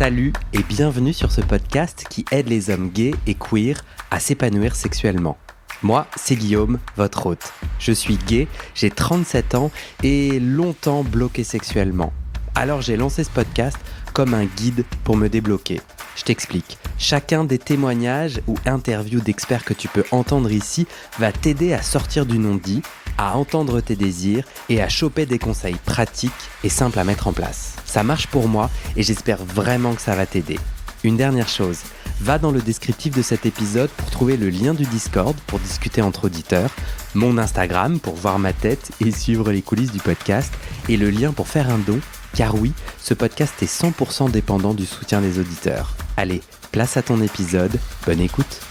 Salut et bienvenue sur ce podcast qui aide les hommes gays et queer à s'épanouir sexuellement. Moi, c'est Guillaume, votre hôte. Je suis gay, j'ai 37 ans et longtemps bloqué sexuellement. Alors j'ai lancé ce podcast comme un guide pour me débloquer. Je t'explique. Chacun des témoignages ou interviews d'experts que tu peux entendre ici va t'aider à sortir du non-dit, à entendre tes désirs et à choper des conseils pratiques et simples à mettre en place. Ça marche pour moi et j'espère vraiment que ça va t'aider. Une dernière chose, va dans le descriptif de cet épisode pour trouver le lien du Discord pour discuter entre auditeurs, mon Instagram pour voir ma tête et suivre les coulisses du podcast et le lien pour faire un don, car oui, ce podcast est 100% dépendant du soutien des auditeurs. Allez, place à ton épisode, bonne écoute.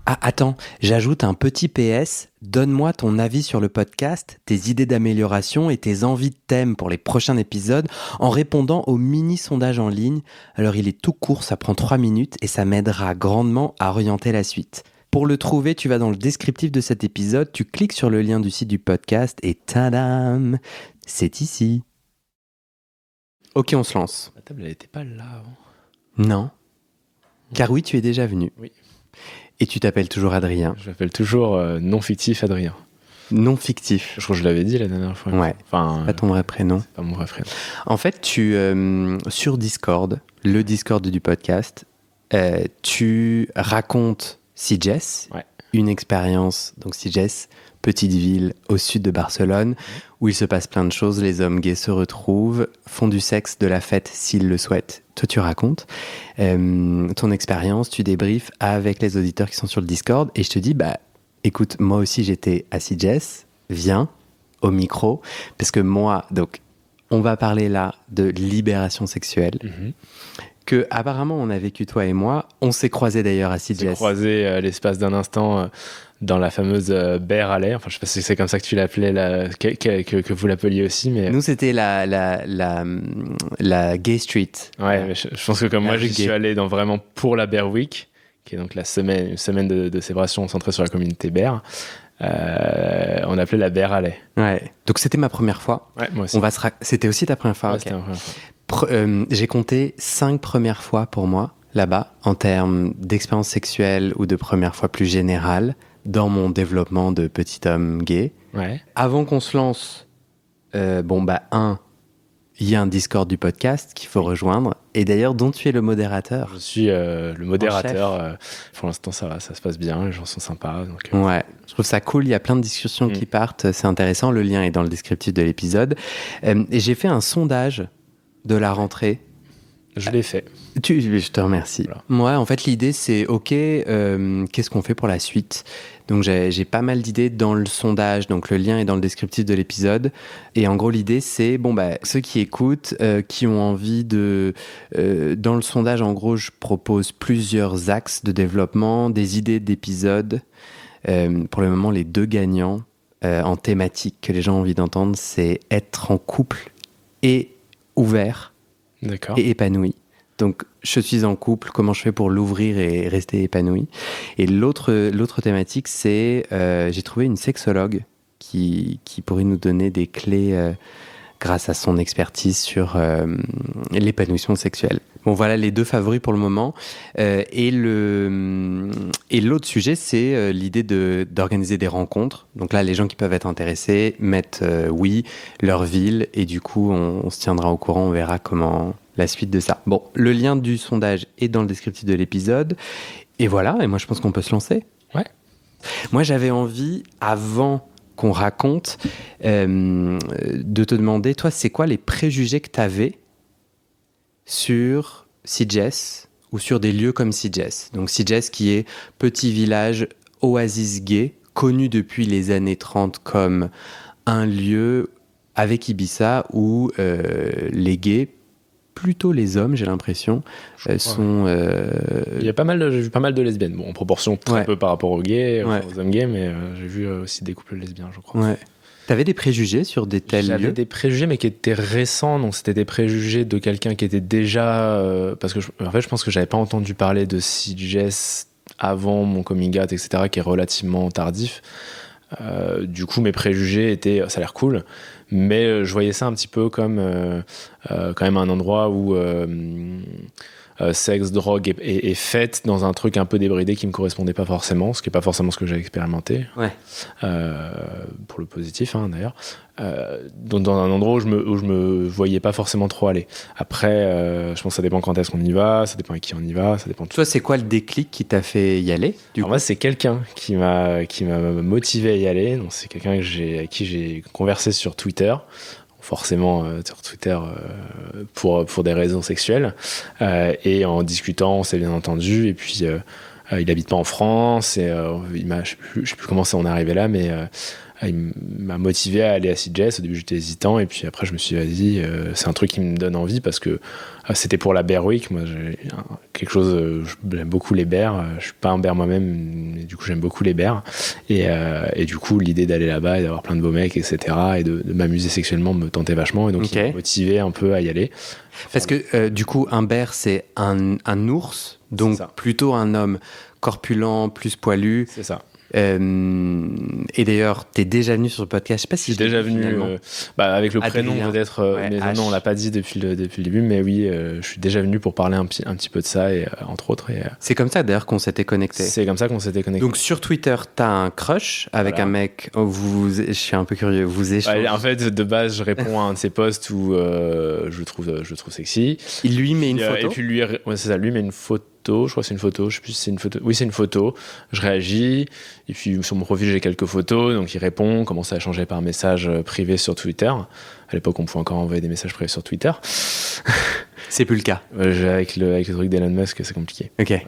Ah, attends, j'ajoute un petit PS. Donne-moi ton avis sur le podcast, tes idées d'amélioration et tes envies de thèmes pour les prochains épisodes en répondant au mini-sondage en ligne. Alors il est tout court, ça prend 3 minutes et ça m'aidera grandement à orienter la suite. Pour le trouver, tu vas dans le descriptif de cet épisode, tu cliques sur le lien du site du podcast et tadam, c'est ici. Ok, on se lance. La table, elle n'était pas là avant. Non. Car oui, tu es déjà venu. Oui. Et tu t'appelles toujours Adrien. Je m'appelle toujours non fictif Adrien. Non fictif. Je crois que je l'avais dit la dernière fois. Ouais. Enfin, C'est pas ton vrai prénom. c'est pas mon vrai prénom. En fait, sur Discord, le Discord du podcast, tu racontes CJess, Ouais. une expérience, donc CJess, petite ville au sud de Barcelone, où il se passe plein de choses, les hommes gays se retrouvent, font du sexe, de la fête s'ils le souhaitent. Toi, tu racontes ton expérience, tu débriefes avec les auditeurs qui sont sur le Discord, et je te dis, écoute, moi aussi j'étais à CJess, viens au micro, parce que moi, donc, on va parler là de libération sexuelle, que apparemment on a vécu toi et moi, on s'est croisés d'ailleurs à On s'est CJess. croisés à l'espace d'un instant dans la fameuse Bear Alley. Enfin, je sais pas si c'est comme ça que tu l'appelais, que vous l'appeliez aussi, mais... Nous, c'était la Gay Street. Ouais, mais je pense que comme moi, j'y gay. suis allé vraiment pour la Bear Week, qui est donc une semaine de célébration centrée sur la communauté Bear. On appelait la Bear Alley. Ouais. Donc, c'était ma première fois. Ouais, moi aussi. C'était aussi ta première fois. Ouais, Ok. c'était ma première fois. J'ai compté 5 premières fois pour moi, là-bas, en termes d'expérience sexuelle ou de première fois plus générale, dans mon développement de petit homme gay. Ouais. Avant qu'on se lance, il y a un Discord du podcast qu'il faut rejoindre, et d'ailleurs, dont tu es le modérateur. Je suis le modérateur. Pour l'instant, ça va, ça se passe bien. Les gens sont sympas. Donc, Ouais, je trouve ça cool. Il y a plein de discussions qui partent. C'est intéressant. Le lien est dans le descriptif de l'épisode. Et j'ai fait un sondage de la rentrée. je l'ai fait. Je te remercie. Voilà. Moi, en fait, l'idée, c'est OK, qu'est-ce qu'on fait pour la suite? Donc, j'ai pas mal d'idées dans le sondage. Donc, le lien est dans le descriptif de l'épisode. Et en gros, l'idée, c'est, ceux qui écoutent, qui ont envie de... dans le sondage, en gros, je propose plusieurs axes de développement, des idées d'épisodes. Pour le moment, les 2 gagnants en thématique que les gens ont envie d'entendre, c'est être en couple et ouvert D'accord. et épanoui. Donc, je suis en couple, comment je fais pour l'ouvrir et rester épanoui? Et l'autre thématique, c'est j'ai trouvé une sexologue qui pourrait nous donner des clés grâce à son expertise sur l'épanouissement sexuel. Bon, voilà les 2 favoris pour le moment. Et l'autre sujet, c'est l'idée d'organiser des rencontres. Donc là, les gens qui peuvent être intéressés mettent oui, leur ville, et du coup, on se tiendra au courant, on verra comment la suite de ça. Bon, le lien du sondage est dans le descriptif de l'épisode. Et voilà, et moi, je pense qu'on peut se lancer. Ouais. Moi, j'avais envie, avant qu'on raconte, de te demander, toi, c'est quoi les préjugés que tu avais sur CJess ou sur des lieux comme CJess? Donc CJess qui est petit village oasis gay, connu depuis les années 30 comme un lieu avec Ibiza où les gays, plutôt les hommes, j'ai l'impression, sont... Il y a j'ai vu pas mal de lesbiennes. Bon, en proportion très peu par rapport aux gays, aux hommes gays, mais j'ai vu aussi des couples lesbiens, je crois. Ouais. T'avais des préjugés sur des tels lieux? J'avais des préjugés, mais qui étaient récents. Donc, c'était des préjugés de quelqu'un qui était déjà... parce que, en fait, je pense que j'avais pas entendu parler de CJess avant mon coming out, etc., qui est relativement tardif. Du coup, mes préjugés étaient, ça a l'air cool, mais je voyais ça un petit peu comme quand même un endroit où sexe, drogue et fête dans un truc un peu débridé qui me correspondait pas forcément, ce qui est pas forcément ce que j'ai expérimenté. Ouais. Pour le positif, hein, d'ailleurs. Dans un endroit où je me voyais pas forcément trop aller. Après, je pense que ça dépend quand est-ce qu'on y va, ça dépend avec qui on y va, ça dépend de tout. Toi, c'est quoi le déclic qui t'a fait y aller Alors moi, c'est quelqu'un qui m'a motivé à y aller. Donc, c'est quelqu'un avec qui j'ai conversé sur Twitter. Forcément sur Twitter pour des raisons sexuelles. Et en discutant, on s'est bien entendu. Et puis, il habite pas en France. Et je sais plus comment on est arrivé là, mais il m'a motivé à aller à CJS. Au début, j'étais hésitant. Et puis après, je me suis dit, vas-y, c'est un truc qui me donne envie parce que c'était pour la Bear Week. Moi, j'ai quelque chose, j'aime beaucoup les bears. Je suis pas un bear moi-même, mais du coup, j'aime beaucoup les bears. Et du coup, l'idée d'aller là-bas et d'avoir plein de beaux mecs, etc., et de m'amuser sexuellement me tentait vachement. Et donc, il m'a motivé un peu à y aller. Parce que du coup, un bear, c'est un ours, donc plutôt un homme corpulent, plus poilu. C'est ça. Et d'ailleurs, t'es déjà venu sur le podcast. Je sais pas si je suis déjà venu avec le prénom peut-être, mais non, on l'a pas dit depuis le début, mais oui, je suis déjà venu pour parler un petit peu de ça et entre autres. C'est comme ça d'ailleurs qu'on s'était connecté. C'est comme ça qu'on s'était connecté. Donc sur Twitter, t'as un crush avec un mec. Je suis un peu curieux. Vous échangez. En fait, de base, je réponds à un de ses posts où je le trouve sexy. Il lui met une photo. Et puis lui met une photo. Je crois que c'est une photo, je sais plus si c'est une photo. Oui, c'est une photo. Je réagis, et puis sur mon profil, j'ai quelques photos, donc il répond, commence à échanger par message privé sur Twitter. À l'époque, on pouvait encore envoyer des messages privés sur Twitter. C'est plus le cas. Avec le truc d'Elon Musk, c'est compliqué. Ok.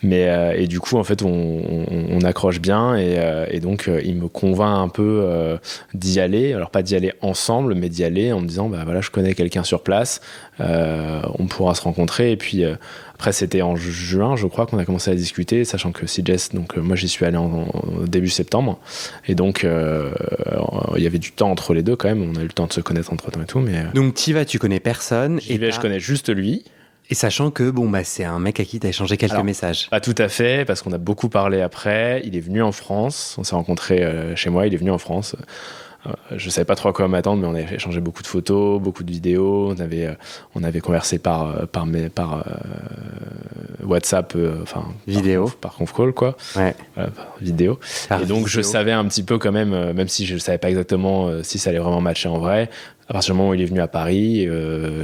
Mais et du coup, en fait, on accroche bien et donc il me convainc un peu d'y aller. Alors pas d'y aller ensemble, mais d'y aller en me disant, bah voilà, je connais quelqu'un sur place, on pourra se rencontrer. Et puis après, c'était en juin, je crois, qu'on a commencé à discuter, sachant que CJS, donc moi j'y suis allé en début septembre, et donc il y avait du temps entre les deux quand même. On a eu le temps de se connaître entre temps et tout. Mais donc t'y vas, tu connais personne. J'y vais, je connais juste lui. Et sachant que c'est un mec à qui tu as échangé quelques messages. Pas tout à fait, parce qu'on a beaucoup parlé après. Il est venu en France, on s'est rencontrés chez moi, il est venu en France. Je savais pas trop à quoi m'attendre, mais on a échangé beaucoup de photos, beaucoup de vidéos. On avait conversé par WhatsApp, vidéo, par conf call, quoi. Ouais. Par vidéo. Et donc je savais un petit peu quand même si je ne savais pas exactement si ça allait vraiment matcher en vrai. À partir du moment où il est venu à Paris,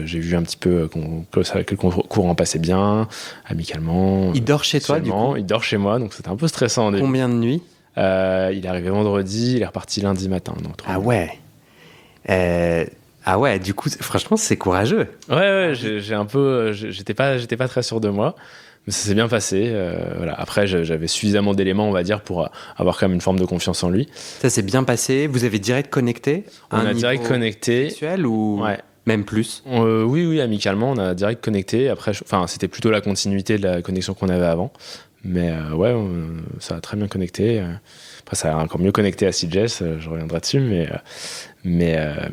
j'ai vu un petit peu que le courant passait bien, amicalement. Il dort chez toi, du coup? Il dort chez moi, donc c'était un peu stressant. Combien de nuits? Il est arrivé vendredi, il est reparti lundi matin. Donc, ah ouais. Du coup, franchement, c'est courageux. Ouais, j'ai un peu, j'étais pas très sûr de moi, mais ça s'est bien passé. Voilà. Après, j'avais suffisamment d'éléments, on va dire, pour avoir quand même une forme de confiance en lui. Ça s'est bien passé. Vous avez direct connecté? On a direct connecté. Sexuel ou même plus? Oui, amicalement, on a direct connecté. Après, c'était plutôt la continuité de la connexion qu'on avait avant. Mais ça a très bien connecté. Après, ça a encore mieux connecté à CJS, je reviendrai dessus, mais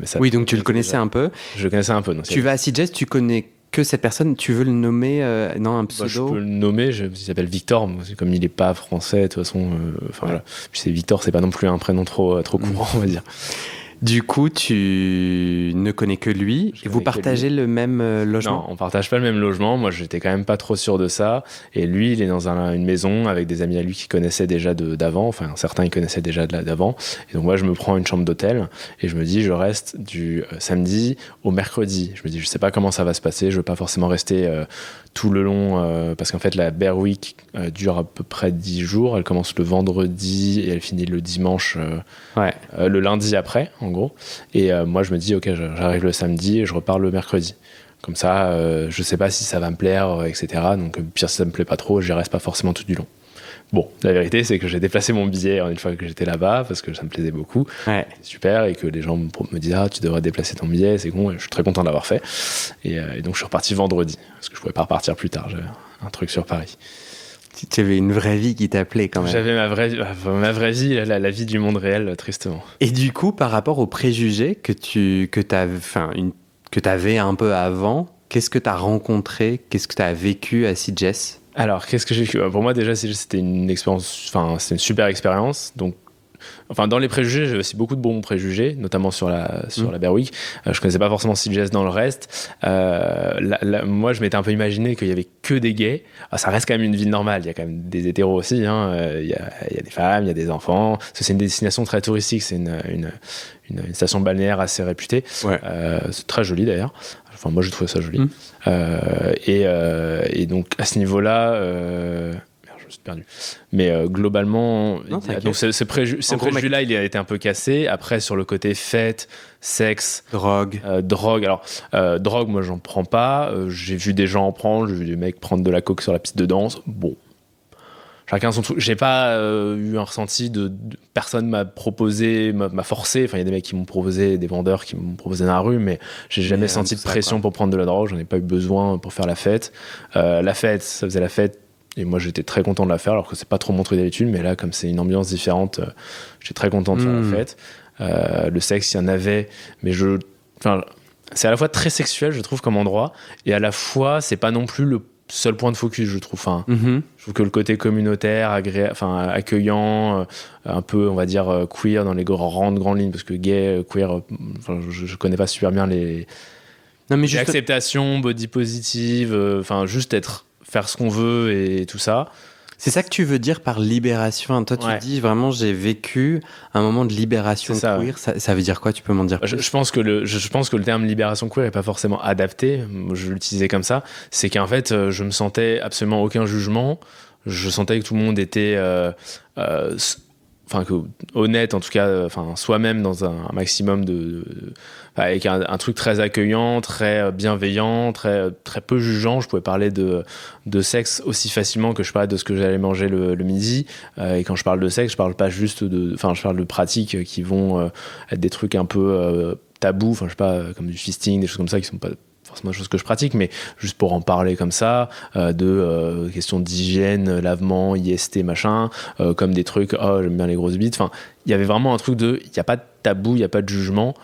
ça. Oui, donc tu le connaissais un peu. Je le connaissais un peu. Donc tu vas à CJS, tu connais que cette personne, tu veux le nommer, un pseudo? Je peux le nommer, il s'appelle Victor, comme il n'est pas français, de toute façon. Voilà. Puis c'est Victor, c'est pas non plus un prénom trop courant, on va dire. Du coup, tu ne connais que lui. Et vous partagez le même logement? Non, on partage pas le même logement. Moi, j'étais quand même pas trop sûr de ça. Et lui, il est dans une maison avec des amis à lui qui connaissaient déjà d'avant. Enfin, certains, ils connaissaient déjà d'avant. Et donc, moi, je me prends une chambre d'hôtel et je me dis, je reste du samedi au mercredi. Je me dis, je sais pas comment ça va se passer. Je veux pas forcément rester tout le long parce qu'en fait, la Bear Week dure à peu près 10 jours. Elle commence le vendredi et elle finit le dimanche, le lundi après, en gros. Et moi, je me dis, ok, j'arrive le samedi et je repars le mercredi. Comme ça, je sais pas si ça va me plaire, etc. Donc, pire, si ça me plaît pas trop, j'y reste pas forcément tout du long. Bon, la vérité, c'est que j'ai déplacé mon billet une fois que j'étais là-bas parce que ça me plaisait beaucoup. Ouais. C'est super. Et que les gens me disent, tu devrais déplacer ton billet, c'est con. Et je suis très content de l'avoir fait. Et donc, je suis reparti vendredi parce que je pouvais pas repartir plus tard. J'avais un truc sur Paris. Tu avais une vraie vie qui t'appelait quand même. J'avais ma vraie vie, la vie du monde réel, tristement. Et du coup, par rapport aux préjugés que t'avais un peu avant, qu'est-ce que tu as rencontré, qu'est-ce que tu as vécu à CJS? Alors, qu'est-ce que j'ai vécu? Pour moi, déjà, c'était une expérience, c'était une super expérience. Donc, enfin, dans les préjugés, j'ai aussi beaucoup de bons préjugés, notamment sur la Berwick. Je connaissais pas forcément CJS dans le reste. Moi, je m'étais un peu imaginé qu'il y avait que des gays. Ça reste quand même une ville normale. Il y a quand même des hétéros aussi. Hein. Il y a des femmes, il y a des enfants. Parce que c'est une destination très touristique. C'est une station balnéaire assez réputée. Ouais. C'est très joli d'ailleurs. Enfin, moi, j'ai trouvé ça joli. Et donc, à ce niveau-là, je me suis perdu. Mais globalement, donc ce préjugé-là, il a été un peu cassé. Après, sur le côté fête, sexe, drogue. Alors, drogue, moi, j'en prends pas. J'ai vu des gens en prendre. J'ai vu des mecs prendre de la coke sur la piste de danse. Bon. Chacun son truc. J'ai pas eu un ressenti personne m'a proposé, m'a forcé. Enfin, il y a des mecs qui m'ont proposé, des vendeurs qui m'ont proposé dans la rue, mais j'ai jamais senti de pression pour prendre de la drogue. J'en ai pas eu besoin pour faire la fête. La fête, ça faisait la fête. Et moi, j'étais très content de la faire, alors que c'est pas trop mon truc d'habitude. Mais là, comme c'est une ambiance différente, j'étais très content de faire la fête. Le sexe, il y en avait, mais c'est à la fois très sexuel, je trouve, comme endroit, et à la fois, c'est pas non plus le seul point de focus, je trouve. Je trouve que le côté communautaire, accueillant, un peu, on va dire, queer dans les grandes lignes, parce que gay, queer, je connais pas super bien les acceptations, body positive, juste faire ce qu'on veut et tout ça. C'est ça que tu veux dire par libération. Toi, tu dis vraiment, j'ai vécu un moment de libération queer. Ça veut dire quoi? Tu peux m'en dire plus? Je pense que le terme libération queer est pas forcément adapté. Je l'utilisais comme ça. C'est qu'en fait, je me sentais absolument aucun jugement. Je sentais que tout le monde était honnête, en tout cas, soi-même dans un maximum avec un truc très accueillant, très bienveillant, très peu jugeant. Je pouvais parler de sexe aussi facilement que je parlais de ce que j'allais manger le midi. Et quand je parle de sexe, je parle pas juste je parle de pratiques qui vont être des trucs un peu tabous, je sais pas, comme du fisting, des choses comme ça qui sont pas forcément des choses que je pratique, mais juste pour en parler comme ça, de questions d'hygiène, lavement, IST, machin, comme des trucs, j'aime bien les grosses bites. Il y avait vraiment un truc il n'y a pas de tabou, il n'y a pas de jugement.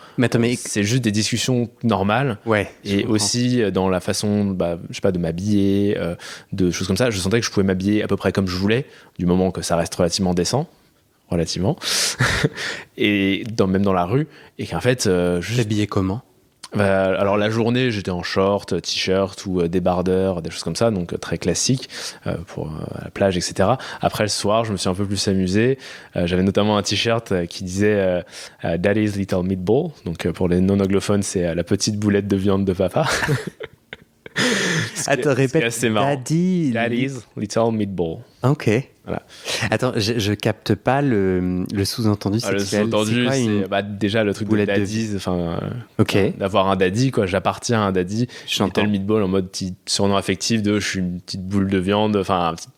C'est juste des discussions normales. Ouais. Et aussi dans la façon, je sais pas, de m'habiller, de choses comme ça. Je sentais que je pouvais m'habiller à peu près comme je voulais, du moment que ça reste relativement décent. Et même dans la rue. Et qu'en fait, juste... T'habillais comment? Alors la journée, j'étais en short, t-shirt ou débardeur, des choses comme ça, donc très classique pour la plage, etc. Après le soir, je me suis un peu plus amusé. J'avais notamment un t-shirt qui disait Daddy's Little Meatball. Donc pour les non-anglophones, c'est la petite boulette de viande de papa. Attends, répète. C'est marrant. Daddy's Little Meatball. Ok. Voilà. Attends, je capte pas le sous-entendu sexuel. Le sous-entendu, c'est déjà le truc de daddies, d'avoir un daddy, quoi. J'appartiens à un daddy. Little Meatball en mode petit surnom affectif de je suis une petite boule de viande. Un petit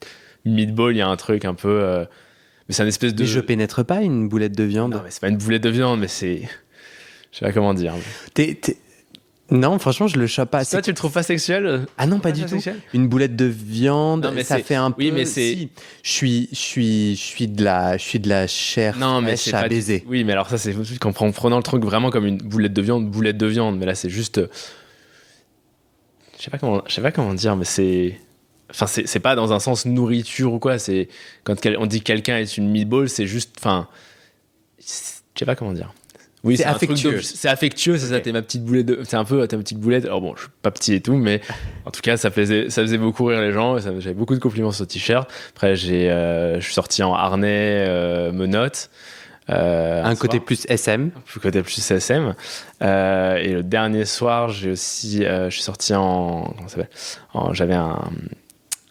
meatball, il y a un truc un peu. Mais c'est une espèce de. Mais je pénètre pas une boulette de viande. Non, mais c'est pas une boulette de viande, mais c'est. Je sais pas comment dire. Non, franchement, je le chope pas. Toi, tu le trouves pas sexuel? Ah non, pas du tout. Une boulette de viande, non, mais ça fait un peu. Oui, mais c'est. Si. Je suis de la chair fraîche à baiser. Oui, mais alors ça, c'est en prenant le truc vraiment comme une boulette de viande. Mais là, c'est juste. Je sais pas comment dire, mais c'est. C'est pas dans un sens nourriture ou quoi. C'est quand on dit que quelqu'un est une meatball, c'est juste. Je sais pas comment dire. Oui, c'est affectueux. C'est affectueux, c'est ça, t'es ma petite boulette. C'est un peu ta petite boulette. Alors bon, je suis pas petit et tout, mais en tout cas, ça faisait beaucoup rire les gens. J'avais beaucoup de compliments sur ce t-shirt. Après, je suis sorti en harnais, menottes. Un côté plus SM. Côté plus SM. Et le dernier soir, je suis sorti en. Comment ça s'appelle? J'avais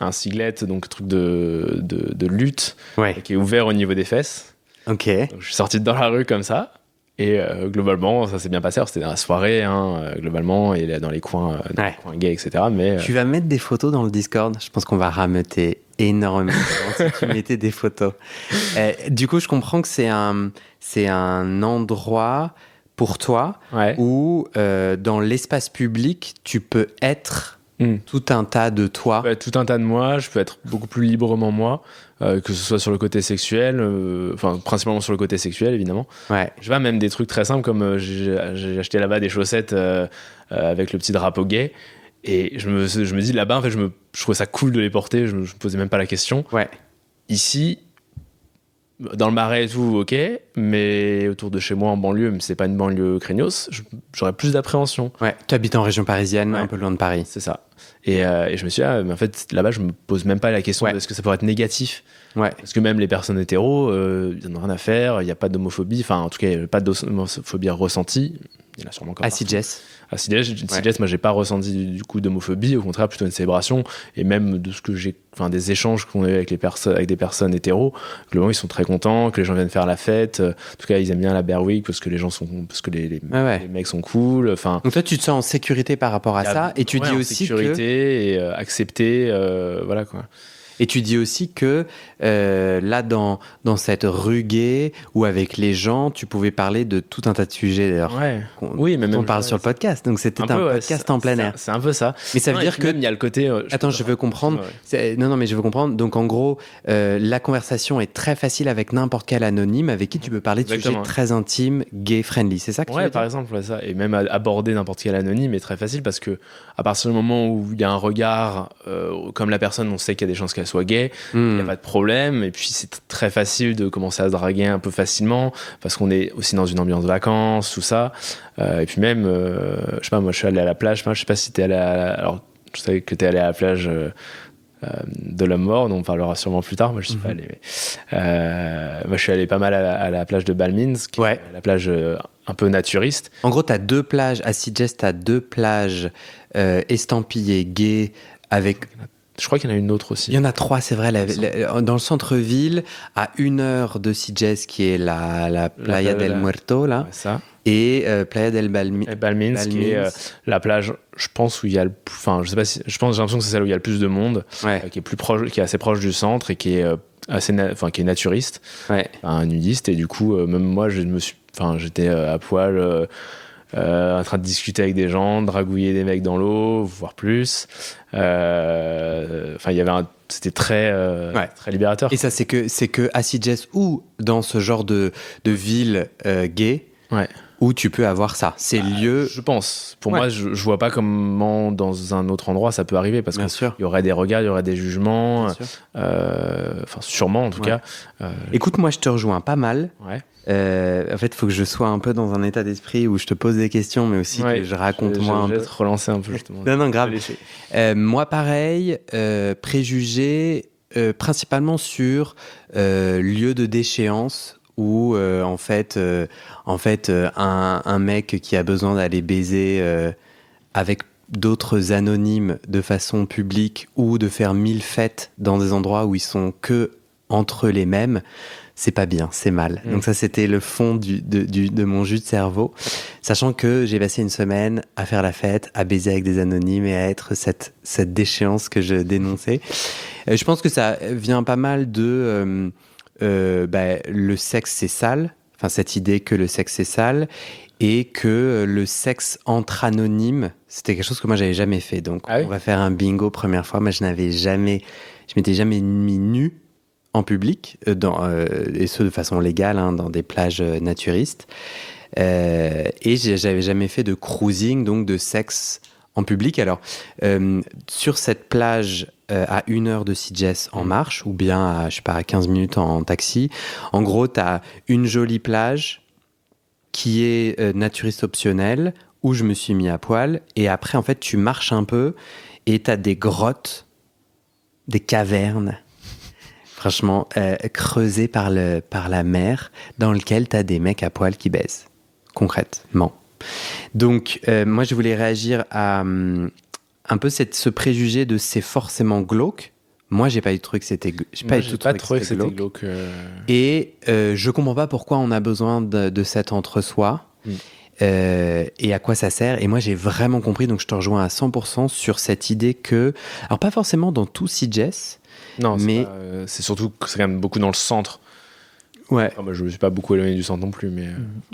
un singlet, donc truc de lutte, qui est ouvert au niveau des fesses. Ok. Donc, je suis sorti dans la rue comme ça. Et globalement, ça s'est bien passé. Alors, c'était dans la soirée, globalement, et dans les coins gays, etc. Mais, Tu vas mettre des photos dans le Discord. Je pense qu'on va rameuter énormément si tu mettais des photos. Du coup, je comprends que c'est un endroit pour toi où, dans l'espace public, tu peux être tout un tas de toi. Tout un tas de moi. Je peux être beaucoup plus librement moi. Que ce soit sur le côté sexuel, principalement sur le côté sexuel évidemment. Je vois même des trucs très simples comme j'ai acheté là-bas des chaussettes avec le petit drapeau gay et je me dis là-bas en fait je trouve ça cool de les porter, je me posais même pas la question. Ici Dans le Marais et tout, ok, mais autour de chez moi en banlieue, mais c'est pas une banlieue craignos, j'aurais plus d'appréhension. Ouais, tu habites en région parisienne, Ouais. un peu loin de Paris. C'est ça. Et je me suis dit, mais en fait, là-bas, je me pose même pas la question de est-ce que ça pourrait être négatif. Ouais. Parce que même les personnes hétéros, ils n'en ont rien à faire, il n'y a pas d'homophobie, enfin, en tout cas, il n'y a pas d'homophobie ressentie. Il y en a sûrement encore. À CJS. À CJS, moi, j'ai pas ressenti du coup d'homophobie, au contraire, plutôt une célébration. Et même de ce que des échanges qu'on a eu avec des personnes hétéros, globalement, ils sont très contents que les gens viennent faire la fête. En tout cas, ils aiment bien la Bear Week parce que les mecs sont cool. Enfin. Donc toi, tu te sens en sécurité par rapport à ça, et tu dis aussi sécurité et accepté, voilà quoi. Et tu dis aussi que là, dans cette rue gay ou avec les gens, tu pouvais parler de tout un tas de sujets d'ailleurs. Ouais. Oui, mais même on parle sur le podcast, donc c'était un podcast en plein air. C'est un peu ça. Mais ça veut dire que même il y a le côté. Attends, je veux comprendre. Non, mais je veux comprendre. Donc en gros, la conversation est très facile avec n'importe quel anonyme avec qui tu peux parler de sujets très intimes, gay friendly. C'est ça que tu veux dire ? Par exemple, ça. Et même aborder n'importe quel anonyme est très facile parce que à partir du moment où il y a un regard, comme la personne, on sait qu'il y a des chances qu'elle soit gay, il n'y a pas de problème. Et puis c'est très facile de commencer à se draguer un peu facilement parce qu'on est aussi dans une ambiance de vacances, tout ça. Et puis même, je sais pas, moi je suis allé à la plage. Je sais pas si t'es allé alors je savais que t'es allé à la plage de l'homme mort, dont on parlera sûrement plus tard. Moi je suis pas allé. Mais, moi je suis allé pas mal à la plage de Balmin's, qui est la plage un peu naturiste. En gros, t'as 2 plages à CJS, t'as 2 plages estampillées gays avec. Je crois qu'il y en a une autre aussi. Il y en a 3, c'est vrai. Dans le centre-ville, à 1 heure de CJS, qui est la Playa del Muerto, là. Ouais, ça. Et Playa del Balmin's, qui est la plage, je pense, où il y a le plus. Enfin, je sais pas si. J'ai l'impression que c'est celle où il y a le plus de monde, qui est plus proche, qui est assez proche du centre et qui est qui est naturiste, nudiste. Et du coup, même moi, j'étais à poil. En train de discuter avec des gens, dragouiller des mecs dans l'eau, voire plus. Il y avait c'était très libérateur. Et ça, c'est que à CJS ou dans ce genre de ville gay, où tu peux avoir ça. Ces lieux. Je pense. Pour moi, je vois pas comment dans un autre endroit ça peut arriver parce qu'il y aurait des regards, il y aurait des jugements. Sûrement en tout cas. Écoute, moi, je te rejoins pas mal. Ouais. En fait, il faut que je sois un peu dans un état d'esprit où je te pose des questions, mais aussi que je raconte moi un peu. Je vais te relancer un peu justement. Non, grave. Moi, pareil, préjugés principalement sur lieu de déchéance où en fait un mec qui a besoin d'aller baiser avec d'autres anonymes de façon publique ou de faire 1000 fêtes dans des endroits où ils sont que entre les mêmes, c'est pas bien, c'est mal. Donc ça, c'était le fond de mon jus de cerveau, sachant que j'ai passé une semaine à faire la fête, à baiser avec des anonymes et à être cette déchéance que je dénonçais. Je pense que ça vient pas mal de le sexe c'est sale, enfin cette idée que le sexe c'est sale et que le sexe entre anonymes, c'était quelque chose que moi j'avais jamais fait. Donc on va faire un bingo première fois. Moi je m'étais jamais mis nu en public, et ce de façon légale, dans des plages naturistes. Et j'avais jamais fait de cruising, donc de sexe en public. Alors, sur cette plage à 1 heure de CJS en marche, ou bien à 15 minutes en taxi, en gros, tu as une jolie plage qui est naturiste optionnelle, où je me suis mis à poil. Et après, en fait, tu marches un peu et tu as des grottes, des cavernes, franchement, creusé par la mer, dans lequel tu as des mecs à poil qui baisent, concrètement. Donc, moi, je voulais réagir à un peu ce préjugé de c'est forcément glauque. Moi, j'ai pas eu de truc, c'était glauque. Et je comprends pas pourquoi on a besoin de cet entre-soi et à quoi ça sert. Et moi, j'ai vraiment compris, donc je te rejoins à 100% sur cette idée que... Alors, pas forcément dans tout CJS, non, mais c'est surtout que c'est quand même beaucoup dans le centre. Ouais. Enfin, moi, je me suis pas beaucoup éloigné du centre non plus, mais.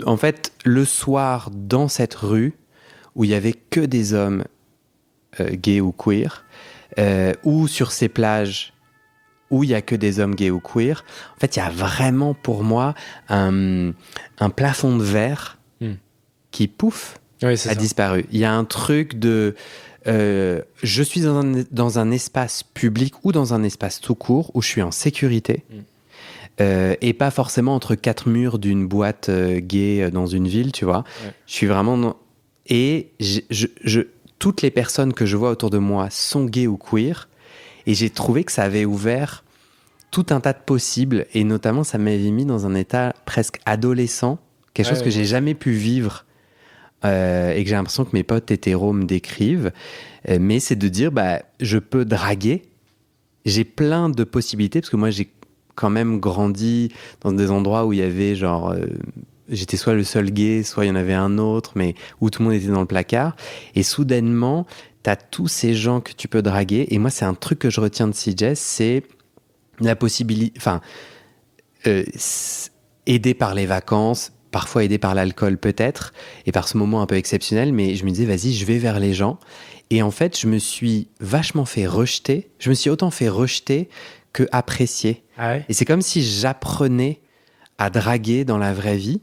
En fait, le soir, dans cette rue où il y avait que des hommes gays ou queer, ou sur ces plages où il y a que des hommes gays ou queer, en fait, il y a vraiment pour moi un plafond de verre qui pouf a disparu. Il y a un truc de je suis dans un espace public ou dans un espace tout court où je suis en sécurité. et pas forcément entre quatre murs d'une boîte gay dans une ville, tu vois. Ouais. Je suis vraiment... Et toutes les personnes que je vois autour de moi sont gays ou queer, et j'ai trouvé que ça avait ouvert tout un tas de possibles, et notamment ça m'avait mis dans un état presque adolescent, quelque chose que j'ai jamais pu vivre, et que j'ai l'impression que mes potes hétéros me décrivent, mais c'est de dire, je peux draguer, j'ai plein de possibilités, parce que moi j'ai quand même grandi dans des endroits où il y avait genre... j'étais soit le seul gay, soit il y en avait un autre, mais où tout le monde était dans le placard. Et soudainement, t'as tous ces gens que tu peux draguer. Et moi, c'est un truc que je retiens de CJS, c'est la possibilité... Enfin, aidé par les vacances, parfois aidé par l'alcool peut-être, et par ce moment un peu exceptionnel, mais je me disais, vas-y, je vais vers les gens. Et en fait, je me suis vachement fait rejeter. Je me suis autant fait rejeter que apprécier. Ah ouais. Et c'est comme si j'apprenais à draguer dans la vraie vie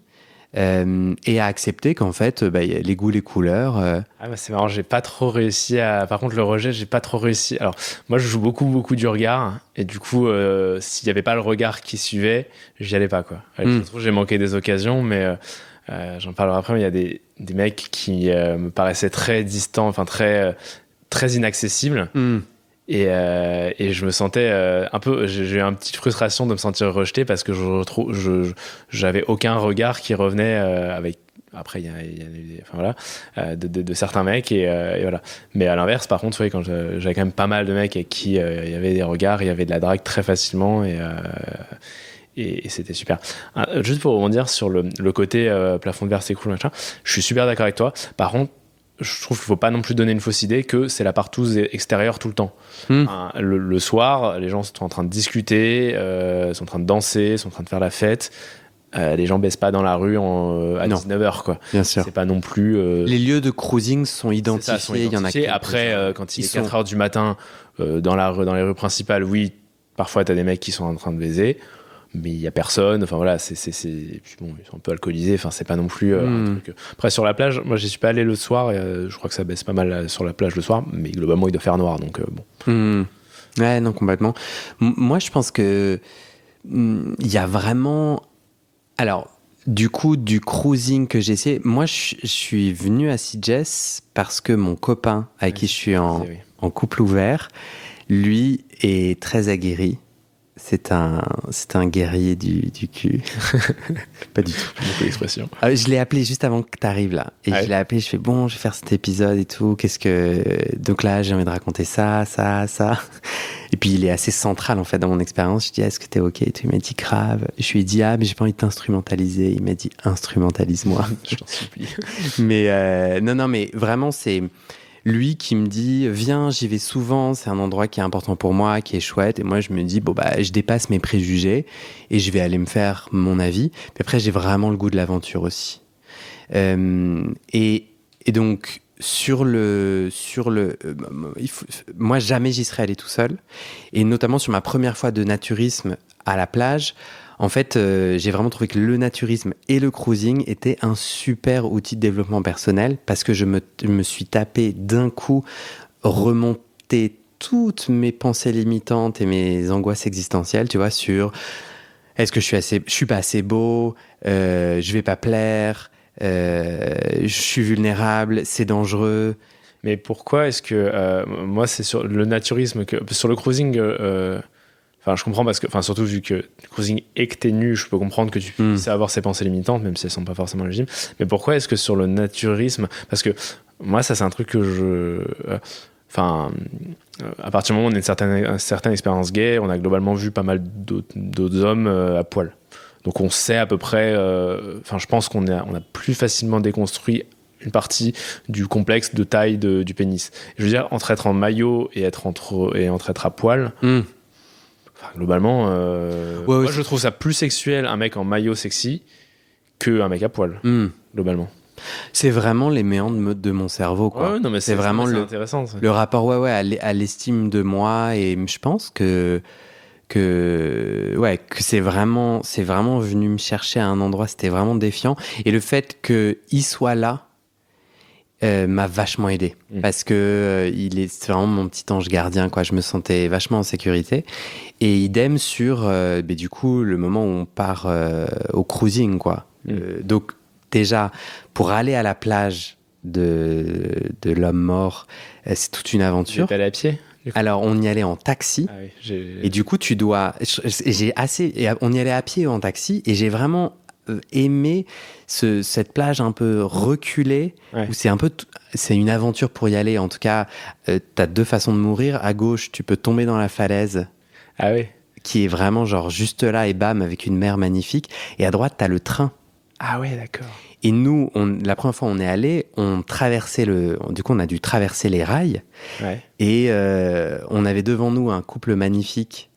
et à accepter qu'en fait, y a les goûts, les couleurs. C'est marrant, j'ai pas trop réussi à... Par contre, le rejet, j'ai pas trop réussi. Alors, moi, je joue beaucoup du regard. Et du coup, s'il y avait pas le regard qui suivait, j'y allais pas, quoi. Je trouve que j'ai manqué des occasions, mais j'en parlerai après. Mais il y a des mecs qui me paraissaient très distants, enfin très inaccessibles. Et je me sentais un peu... J'ai eu une petite frustration de me sentir rejeté parce que j'avais aucun regard qui revenait avec... Après, il y a eu de certains mecs et voilà. Mais à l'inverse, par contre, quand j'avais quand même pas mal de mecs avec qui il y avait des regards, il y avait de la drague très facilement et c'était super. Juste pour rebondir sur le côté plafond de verre, c'est cool, machin, je suis super d'accord avec toi. Par contre, je trouve qu'il ne faut pas non plus donner une fausse idée que c'est la partouze extérieure tout le temps. Le soir, les gens sont en train de discuter, sont en train de danser, sont en train de faire la fête. Les gens baissent pas dans la rue à 19h, quoi. Bien sûr. C'est pas non plus... Les lieux de cruising sont identifiés. Il y en a après, quand il est 4h du matin, dans les rues principales, oui, parfois t'as des mecs qui sont en train de baiser, mais il y a personne, enfin voilà, puis bon, ils sont un peu alcoolisés, enfin c'est pas non plus un truc. Après sur la plage, moi j'y suis pas allé le soir, et je crois que ça baisse pas mal sur la plage le soir, mais globalement il doit faire noir, donc bon. Ouais, non, complètement. Moi je pense que il y a vraiment... Alors, du coup, du cruising que j'ai essayé, moi je suis venu à CJS parce que mon copain avec qui je suis en couple ouvert, lui est très aguerri. C'est un guerrier du cul. Pas du tout. Beaucoup d'expression. Je l'ai appelé juste avant que tu arrives là. Et je l'ai appelé, je fais bon, je vais faire cet épisode et tout. Donc là, j'ai envie de raconter ça. Et puis il est assez central en fait dans mon expérience. Je dis, est-ce que t'es ok et tout. Il m'a dit grave. Je lui ai dit, mais j'ai pas envie de t'instrumentaliser. Il m'a dit, instrumentalise-moi. Je t'en supplie. Mais non, mais vraiment, c'est lui qui me dit viens, j'y vais souvent, c'est un endroit qui est important pour moi, qui est chouette, et moi je me dis je dépasse mes préjugés et je vais aller me faire mon avis. Puis après j'ai vraiment le goût de l'aventure aussi, et donc moi jamais j'y serais allé tout seul, et notamment sur ma première fois de naturisme à la plage. En fait, j'ai vraiment trouvé que le naturisme et le cruising étaient un super outil de développement personnel, parce que je me suis tapé d'un coup, remonté toutes mes pensées limitantes et mes angoisses existentielles, tu vois, sur est-ce que je suis pas assez beau, je vais pas plaire, je suis vulnérable, c'est dangereux. Mais pourquoi est-ce que moi c'est sur le naturisme sur le cruising Enfin, je comprends parce que, surtout vu que le cruising et que t'es nu, je peux comprendre que tu puisses avoir ces pensées limitantes, même si elles sont pas forcément légitimes. Mais pourquoi est-ce que sur le naturisme, parce que moi, ça c'est un truc que à partir du moment où on a une certaine expérience gay, on a globalement vu pas mal d'autres hommes à poil. Donc on sait à peu près, je pense qu'on a plus facilement déconstruit une partie du complexe de taille du pénis. Je veux dire, entre être en maillot et entre être à poil, globalement, moi je trouve ça plus sexuel un mec en maillot sexy qu'un mec à poil, globalement. C'est vraiment les méandres de mon cerveau, quoi. Ouais, non, mais c'est vraiment intéressant, ça. Le rapport à l'estime de moi, et je pense que c'est vraiment venu me chercher à un endroit, c'était vraiment défiant. Et le fait qu'il soit là, m'a vachement aidé parce que c'est vraiment mon petit ange gardien, quoi. Je me sentais vachement en sécurité. Et idem sur du coup le moment où on part au cruising, quoi. Donc déjà pour aller à la plage de l'homme mort, c'est toute une aventure. Tu es allé à pied? Alors on y allait en taxi. Ah oui, et du coup on y allait à pied ou en taxi et j'ai vraiment aimé cette plage un peu reculée où c'est une aventure pour y aller. En tout cas, t'as deux façons de mourir. À gauche, tu peux tomber dans la falaise. Ah oui. Qui est vraiment genre juste là et bam avec une mer magnifique. Et à droite, t'as le train. Ah ouais, d'accord. Et nous, la première fois où on est allé, on a dû traverser les rails. Ouais. Et on avait devant nous un couple magnifique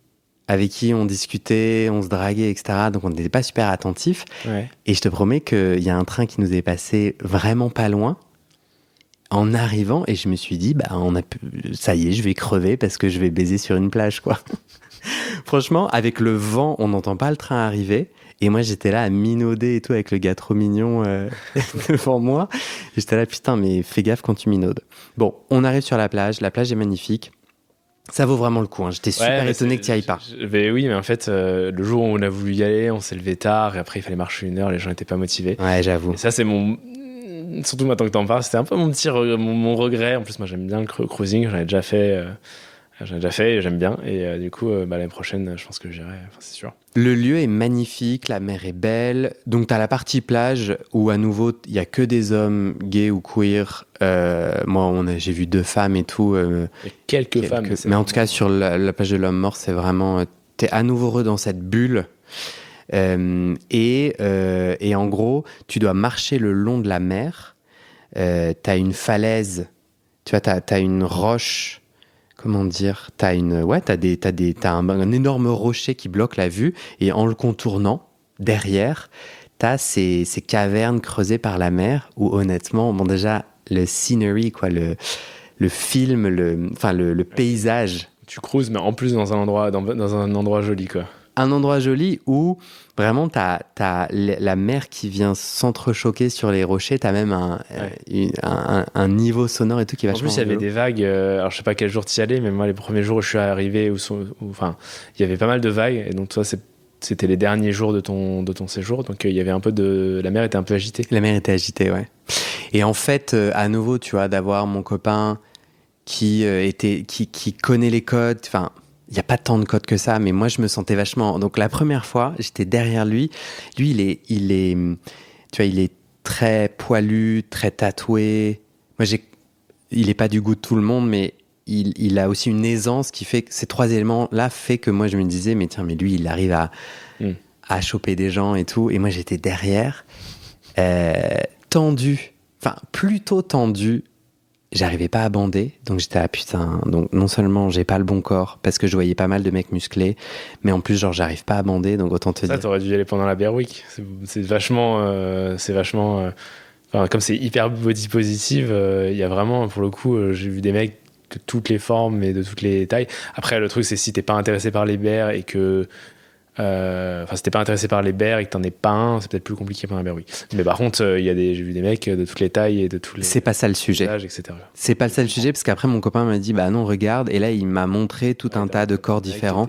avec qui on discutait, on se draguait, etc. Donc on n'était pas super attentifs. Ouais. Et je te promets qu'il y a un train qui nous est passé vraiment pas loin en arrivant. Et je me suis dit, ça y est, je vais crever parce que je vais baiser sur une plage, quoi. Franchement, avec le vent, on n'entend pas le train arriver. Et moi, j'étais là à minauder et tout avec le gars trop mignon devant moi. Et j'étais là, putain, mais fais gaffe quand tu minaudes. Bon, on arrive sur la plage est magnifique. Ça vaut vraiment le coup, hein. J'étais super étonné que tu n'y ailles pas. Oui, mais en fait, le jour où on a voulu y aller, on s'est levé tard et après il fallait marcher 1 heure, les gens n'étaient pas motivés. Ouais, j'avoue. Et ça, c'est surtout maintenant que t'en parles, c'était un peu mon petit mon regret. En plus, moi j'aime bien le cruising, j'en ai déjà fait et j'aime bien. Et du coup, l'année prochaine, je pense que j'irai, c'est sûr. Le lieu est magnifique, la mer est belle. Donc, tu as la partie plage où, à nouveau, il n'y a que des hommes gays ou queer. Moi, j'ai vu 2 femmes et tout. Il y a quelques femmes. Mais en tout cas, sur la plage de l'homme mort, c'est vraiment... T'es à nouveau heureux dans cette bulle. Et en gros, tu dois marcher le long de la mer. T'as une falaise. Tu vois, t'as une roche... Comment dire, t'as un énorme rocher qui bloque la vue et en le contournant, derrière, t'as ces cavernes creusées par la mer où honnêtement, déjà, le scenery, quoi, le film, le paysage. Tu cruises, mais en plus dans un endroit joli, quoi. Un endroit joli où vraiment t'as la mer qui vient s'entrechoquer sur les rochers, t'as même un niveau sonore et tout qui est vachement... En plus, il y avait des vagues, alors je sais pas quel jour t'y allais, mais moi les premiers jours où je suis arrivé, il y avait pas mal de vagues, et donc toi c'était les derniers jours de ton séjour, donc il y avait la mer était un peu agitée. La mer était agitée, ouais. Et en fait, à nouveau, tu vois, d'avoir mon copain qui connaît les codes, enfin... Il n'y a pas tant de codes que ça, mais moi, je me sentais vachement... Donc, la première fois, j'étais derrière lui. Lui, il est très poilu, très tatoué. Moi, il n'est pas du goût de tout le monde, mais il a aussi une aisance qui fait que ces 3 éléments-là fait que moi, je me disais, mais lui, il arrive à choper des gens et tout. Et moi, j'étais derrière, tendu, enfin, plutôt tendu. J'arrivais pas à bander, donc j'étais là, putain, donc non seulement j'ai pas le bon corps, parce que je voyais pas mal de mecs musclés, mais en plus, genre, j'arrive pas à bander, donc autant te dire. Ça, t'aurais dû y aller pendant la Bear Week. C'est vachement... comme c'est hyper body positive, il y a vraiment, pour le coup, j'ai vu des mecs de toutes les formes et de toutes les tailles. Après, le truc, c'est si t'es pas intéressé par les bears et que... si t'es pas intéressé par les bears et que t'en es pas un, c'est peut-être plus compliqué pendant la Bear Week. Mais par contre, j'ai vu des mecs de toutes les tailles et de tous les... C'est pas ça le sujet. Âges, etc. C'est pas ça le sujet, parce qu'après, mon copain m'a dit, bah non, regarde, et là, il m'a montré tout un tas de corps différents.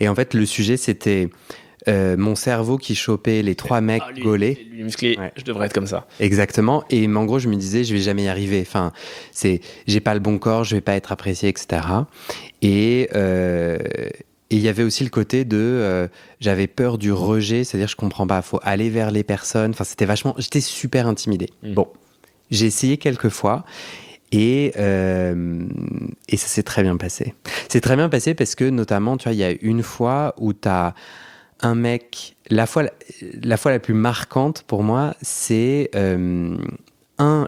Et en fait, le sujet, c'était mon cerveau qui chopait les 3 mecs gaulés. Lui musclé, ouais. Je devrais être comme ça. Exactement. Et en gros, je me disais, je vais jamais y arriver. Enfin, j'ai pas le bon corps, je vais pas être apprécié, etc. Et il y avait aussi le côté de j'avais peur du rejet, c'est-à-dire je comprends pas, faut aller vers les personnes. Enfin, j'étais super intimidé. Bon, j'ai essayé quelques fois et ça s'est très bien passé. C'est très bien passé parce que notamment, tu vois, il y a une fois où t'as un mec, la fois la plus marquante pour moi, c'est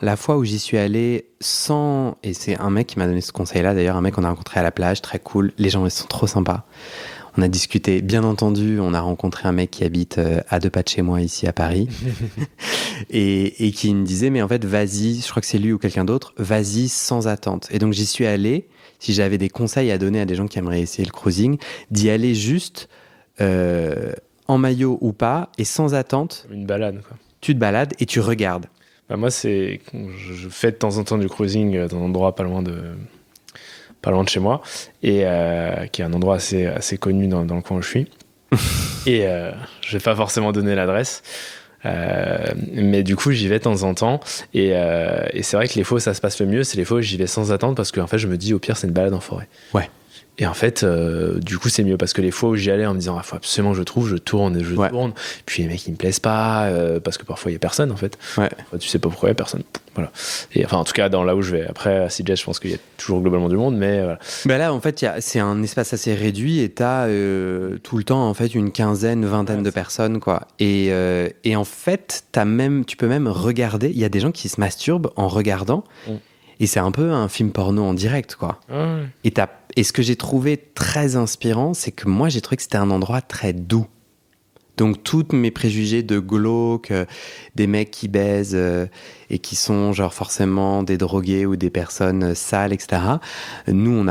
la fois où j'y suis allé sans... Et c'est un mec qui m'a donné ce conseil-là, d'ailleurs, un mec qu'on a rencontré à la plage, très cool. Les gens, ils sont trop sympas. On a discuté, bien entendu, on a rencontré un mec qui habite à 2 pas de chez moi, ici à Paris, et qui me disait, mais en fait, vas-y, je crois que c'est lui ou quelqu'un d'autre, vas-y sans attente. Et donc, j'y suis allé, si j'avais des conseils à donner à des gens qui aimeraient essayer le cruising, d'y aller juste en maillot ou pas, et sans attente. Une balade, quoi. Tu te balades et tu regardes. Bah, moi, je fais de temps en temps du cruising dans un endroit pas loin de chez moi, et qui est un endroit assez connu dans le coin où je suis. Et je vais pas forcément donner l'adresse, mais du coup j'y vais de temps en temps, et c'est vrai que les fois où ça se passe le mieux, c'est les fois où j'y vais sans attendre, parce que en fait je me dis au pire c'est une balade en forêt. Ouais. Et en fait, du coup, c'est mieux, parce que les fois où j'y allais en me disant, faut absolument que je trouve, je tourne, puis les mecs ils me plaisent pas, parce que parfois il y a personne en fait. Ouais. Enfin, tu sais pas pourquoi il y a personne. Voilà. Et enfin, en tout cas, dans là où je vais. Après, à CJ, je pense qu'il y a toujours globalement du monde, mais voilà. Bah là, en fait, c'est un espace assez réduit et t'as tout le temps en fait une quinzaine, vingtaine de personnes, quoi. Et en fait, tu peux même regarder. Il y a des gens qui se masturbent en regardant. Et c'est un peu un film porno en direct, quoi. Et ce que j'ai trouvé très inspirant, c'est que moi, j'ai trouvé que c'était un endroit très doux. Donc, tous mes préjugés de glauque, des mecs qui baisent et qui sont genre forcément des drogués ou des personnes sales, etc. Nous,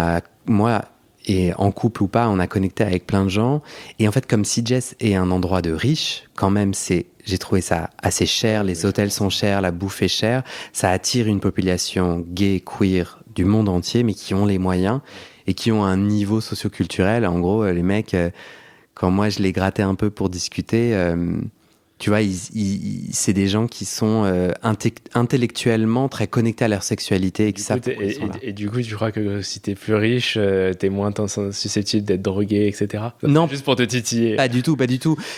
moi, et en couple ou pas, on a connecté avec plein de gens. Et en fait, comme CJS est un endroit de riches, quand même, j'ai trouvé ça assez cher. Les hôtels sont chers, la bouffe est chère. Ça attire une population gay, queer du monde entier, mais qui ont les moyens et qui ont un niveau socioculturel. En gros, les mecs, quand moi je les grattais un peu pour discuter, tu vois, c'est des gens qui sont intellectuellement très connectés à leur sexualité et qui savent pourquoi ils sont là. Et du coup, tu crois que si t'es plus riche, t'es moins susceptible d'être drogué, etc. Non, juste pour te titiller. Pas du tout.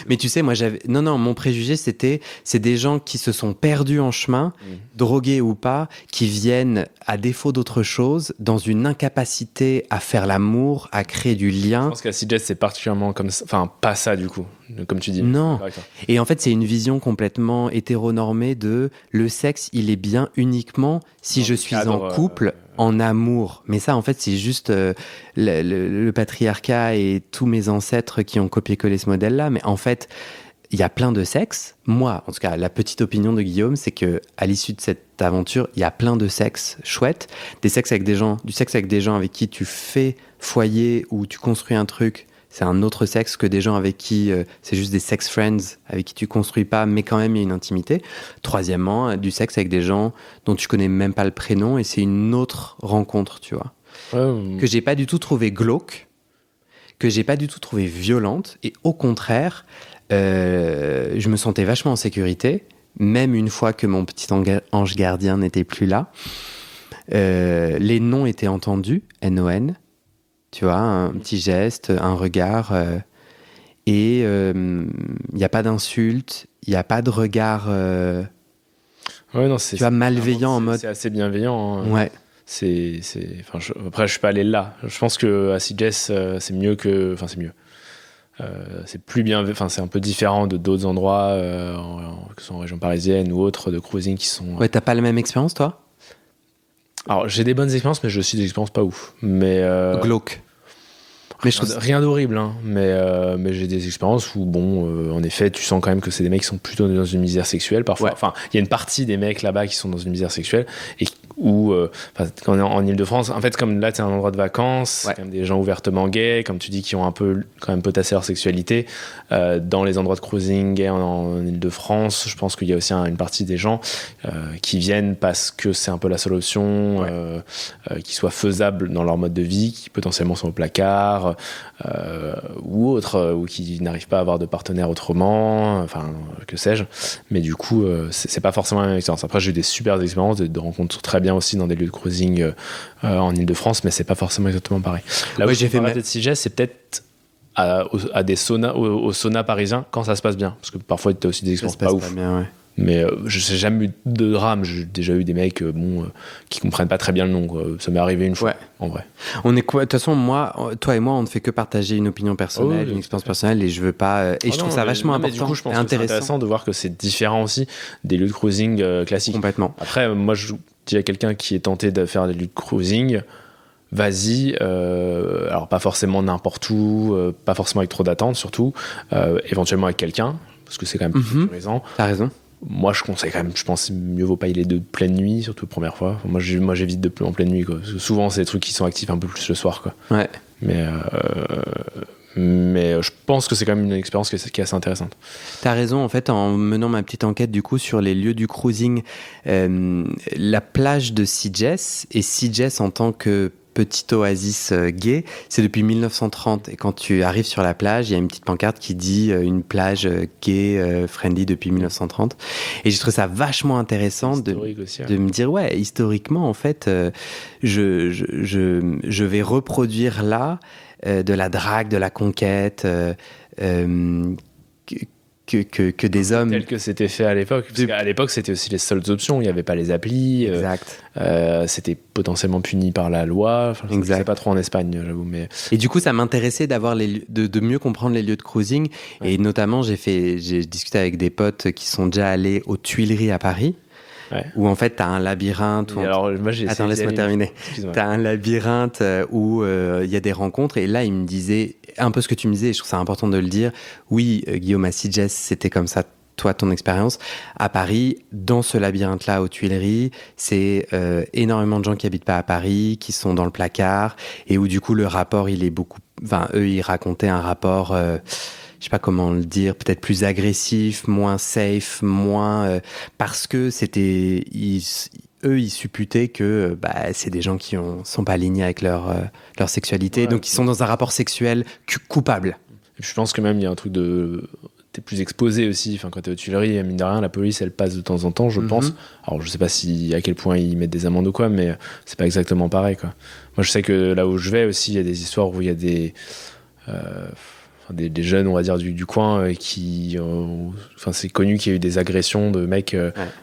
Mais tu sais, moi non, mon préjugé c'est des gens qui se sont perdus en chemin, drogués ou pas, qui viennent à défaut d'autre chose, dans une incapacité à faire l'amour, à créer du lien. Je pense qu'à CJ c'est particulièrement comme ça, enfin pas ça du coup, comme tu dis. Non. Et en fait, c'est une vision complètement hétéronormée de le sexe, il est bien uniquement si je suis en couple, en amour. Mais ça, en fait, c'est juste le patriarcat et tous mes ancêtres qui ont copié-collé ce modèle-là. Mais en fait, il y a plein de sexes. Moi, en tout cas, la petite opinion de Guillaume, c'est que à l'issue de cette aventure, il y a plein de sexes chouettes, du sexe avec des gens avec qui tu fais foyer ou tu construis un truc. C'est un autre sexe que des gens avec qui c'est juste des sex friends, avec qui tu construis pas, mais quand même il y a une intimité. Troisièmement, du sexe avec des gens dont tu connais même pas le prénom et c'est une autre rencontre, tu vois. Que j'ai pas du tout trouvé glauque, que j'ai pas du tout trouvé violente, et au contraire, je me sentais vachement en sécurité, même une fois que mon petit ange gardien n'était plus là. Les noms étaient entendus, NON. Tu vois, un petit geste, un regard. Et il n'y a pas d'insulte, il n'y a pas de regard tu vois, malveillant en mode... C'est assez bienveillant. Hein. Ouais. Après, je suis pas allé là. Je pense qu'à CJS, c'est mieux que... Enfin, c'est mieux. C'est plus bienveillant. Enfin, c'est un peu différent de d'autres endroits, que ce soit en région parisienne ou autres, de cruising qui sont... Ouais, t'as pas la même expérience, toi ? Alors, j'ai des bonnes expériences, mais j'ai aussi des expériences pas ouf. Mais... glauque. Mais rien d'horrible, hein. Mais j'ai des expériences où, en effet, tu sens quand même que c'est des mecs qui sont plutôt dans une misère sexuelle parfois. Ouais. Enfin, il y a une partie des mecs là-bas qui sont dans une misère sexuelle et où, quand on est en Ile-de-France, en fait, comme là, c'est un endroit de vacances, c'est quand même des gens ouvertement gays, comme tu dis, qui ont un peu, quand même, potassé leur sexualité. Dans les endroits de cruising gay en Ile-de-France, je pense qu'il y a aussi une partie des gens qui viennent parce que c'est un peu la seule option, qui soit faisable dans leur mode de vie, qui potentiellement sont au placard, ou autres, ou qui n'arrivent pas à avoir de partenaire autrement, enfin, que sais-je. Mais du coup, c'est pas forcément la même expérience. Après, j'ai eu des super expériences, de rencontres très bien aussi dans des lieux de cruising en Ile-de-France, mais c'est pas forcément exactement pareil. Là où j'ai fait de CJ, c'est peut-être à des saunas, au sauna parisien, quand ça se passe bien. Parce que parfois, tu as aussi des expériences pas ouf. Bien, ouais. Mais je n'ai jamais eu de drame. J'ai déjà eu des mecs qui comprennent pas très bien le nom, quoi. Ça m'est arrivé une fois, en vrai. On est quoi ? De toute façon, toi et moi, on ne fait que partager une opinion personnelle, une expérience personnelle, et je veux pas. Et je trouve ça vachement important. Du coup, je pense que c'est intéressant de voir que c'est différent aussi des lieux de cruising classiques. Complètement. Après, moi, je dis à quelqu'un qui est tenté de faire des lieux de cruising, vas-y, alors pas forcément n'importe où, pas forcément avec trop d'attentes, surtout, éventuellement avec quelqu'un, parce que c'est quand même plus sécurisant. T'as raison. Moi, je conseille quand même, je pense mieux vaut pas y aller de pleine nuit, surtout la première fois. Moi, j'évite en pleine nuit, quoi. Parce que souvent, c'est des trucs qui sont actifs un peu plus le soir, quoi. Ouais. Mais Mais je pense que c'est quand même une expérience qui est assez intéressante. T'as raison, en fait, en menant ma petite enquête du coup sur les lieux du cruising, la plage de Sitges, et Sitges en tant que petite oasis gay, c'est depuis 1930. Et quand tu arrives sur la plage, il y a une petite pancarte qui dit une plage gay friendly depuis 1930. Et j'ai trouvé ça vachement intéressant aussi, de me dire, ouais, historiquement, en fait, je vais reproduire là de la drague, de la conquête, que des hommes... Tel que c'était fait à l'époque. Parce qu'à l'époque, c'était aussi les seules options. Il n'y avait pas les applis. Exact. C'était potentiellement puni par la loi. Enfin, je ne sais pas trop en Espagne, j'avoue. Mais... Et du coup, ça m'intéressait d'avoir de mieux comprendre les lieux de cruising. Ouais. Et notamment, j'ai discuté avec des potes qui sont déjà allés aux Tuileries à Paris. Ouais. Où en fait, tu as un labyrinthe. Alors, moi, Attends, laisse-moi terminer. Tu as un labyrinthe où il y a des rencontres. Et là, il me disait un peu ce que tu me disais. Et je trouve ça important de le dire. Oui, Guillaume, à Sitges, c'était comme ça, toi, ton expérience. À Paris, dans ce labyrinthe-là, aux Tuileries, c'est énormément de gens qui habitent pas à Paris, qui sont dans le placard. Et où, du coup, le rapport, il est beaucoup. Enfin, eux, ils racontaient un rapport. Je sais pas comment le dire, peut-être plus agressif, moins safe, moins parce que c'était eux ils supputaient que c'est des gens qui sont pas alignés avec leur sexualité, ouais, donc ils sont dans un rapport sexuel coupable. Et je pense que même il y a un truc de t'es plus exposé aussi, enfin quand t'es aux Tuileries, mine de rien la police elle passe de temps en temps, je pense. Alors je sais pas à quel point ils mettent des amendes ou quoi, mais c'est pas exactement pareil quoi. Moi je sais que là où je vais aussi, il y a des histoires où il y a des jeunes, on va dire, du coin qui... Enfin, c'est connu qu'il y a eu des agressions de mecs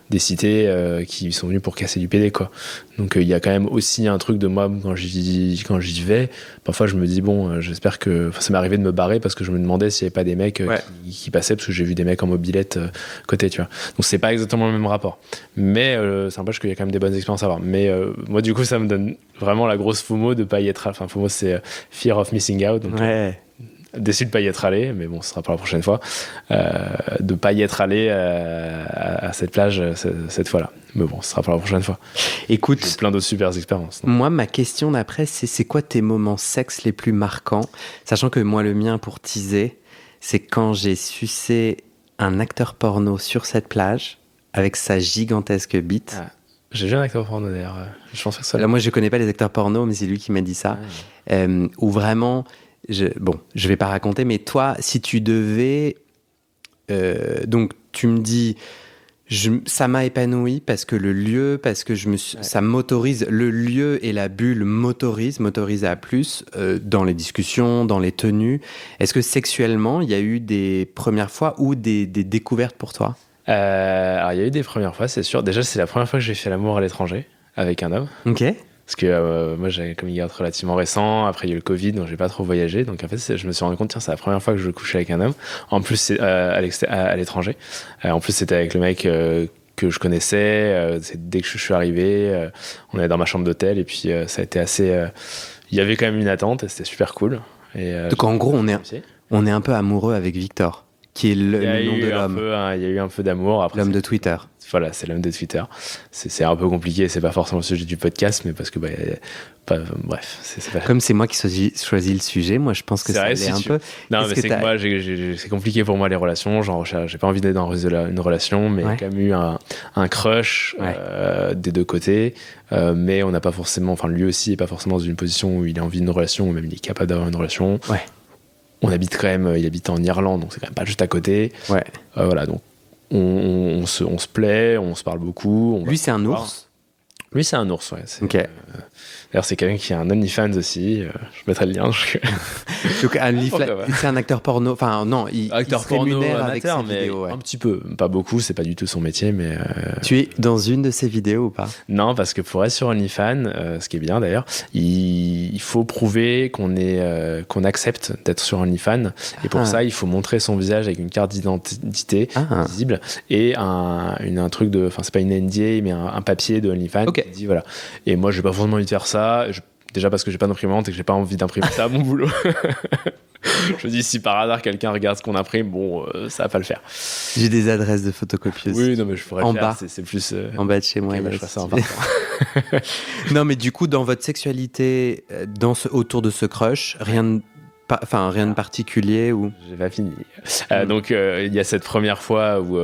des cités qui sont venus pour casser du PD, quoi. Donc, il y a quand même aussi un truc de moi, quand j'y vais, parfois, je me dis, bon, j'espère que... Enfin, ça m'est arrivé de me barrer parce que je me demandais s'il n'y avait pas des mecs qui passaient, parce que j'ai vu des mecs en mobilette côté, tu vois. Donc, c'est pas exactement le même rapport. Mais ça n'empêche qu'il y a quand même des bonnes expériences à avoir. Mais moi, du coup, ça me donne vraiment la grosse FOMO de pas y être... Enfin, FOMO, c'est Fear of Missing Out. Donc, déçu de pas y être allé, mais bon, ce sera pour la prochaine fois, de pas y être allé à cette plage cette fois-là. Mais bon, ce sera pour la prochaine fois. Écoute, j'ai plein d'autres super expériences. Donc. Moi, ma question d'après, c'est quoi tes moments sexe les plus marquants, sachant que moi, le mien, pour teaser, c'est quand j'ai sucé un acteur porno sur cette plage avec sa gigantesque bite. Ah. J'ai vu un acteur porno d'ailleurs. Je pense que ça. Là, moi, je connais pas les acteurs porno, mais c'est lui qui m'a dit ça. Où vraiment... je vais pas raconter, mais toi, si tu devais... donc, tu me dis, ça m'a épanoui parce que le lieu, parce que ça m'autorise, le lieu et la bulle m'autorisent à plus dans les discussions, dans les tenues. Est-ce que sexuellement, il y a eu des premières fois ou des découvertes pour toi ? Alors, il y a eu des premières fois, c'est sûr. Déjà, c'est la première fois que j'ai fait l'amour à l'étranger avec un homme. Ok. Parce que moi, j'avais comme garde relativement récent. Après, il y a eu le Covid, donc j'ai pas trop voyagé. Donc en fait, je me suis rendu compte, tiens, c'est la première fois que je couchais avec un homme. En plus, c'est à l'étranger. En plus, c'était avec le mec que je connaissais. Dès que je suis arrivé, on est dans ma chambre d'hôtel. Et puis, ça a été assez... il y avait quand même une attente et c'était super cool. Et, donc en gros, on est un peu amoureux avec Victor, qui est le nom de l'homme. Il y a eu un peu d'amour. Après, l'homme de Twitter. Voilà, c'est l'homme de Twitter. C'est un peu compliqué, c'est pas forcément le sujet du podcast, mais parce que, bref. C'est pas... Comme c'est moi qui choisis le sujet, moi je pense que ça allait un peu. Non, mais c'est que moi, c'est compliqué pour moi les relations. Genre, j'ai pas envie d'être dans une relation, mais il y a quand même eu un crush des deux côtés. Mais on n'a pas forcément, enfin, lui aussi n'est pas forcément dans une position où il a envie d'une relation, ou même il est capable d'avoir une relation. Ouais. On habite quand même, il habite en Irlande, donc c'est quand même pas juste à côté. Ouais. Voilà, donc. On se plaît, on se parle beaucoup. Lui, c'est un ours ? Lui, c'est un ours, ouais. Ok. D'ailleurs, c'est quelqu'un qui a un OnlyFans aussi. Je mettrai le lien. Donc, c'est un acteur porno. Enfin, non, il se rémunère avec ses vidéos. Un petit peu. Pas beaucoup, c'est pas du tout son métier, mais... Tu es dans une de ses vidéos ou pas ? Non, parce que pour être sur OnlyFans, ce qui est bien d'ailleurs, il faut prouver qu'on accepte d'être sur OnlyFans. Et pour ça, il faut montrer son visage avec une carte d'identité visible et un truc de... Enfin, c'est pas une NDA, mais un papier de OnlyFans qui dit, voilà. Et moi, j'ai pas forcément envie de faire ça. Déjà parce que j'ai pas d'imprimante et que j'ai pas envie d'imprimer ça à mon boulot. Je me dis, si par hasard quelqu'un regarde ce qu'on imprime, bon, ça va pas le faire. J'ai des adresses de photocopieuses. Oui, non, mais je pourrais en le faire. Bas. C'est plus. En bas de chez moi. Je ferai ça en bas. Non, mais du coup, dans votre sexualité, autour de ce crush, rien Enfin, rien de particulier ou... J'ai pas fini. Donc, il y a cette première fois où,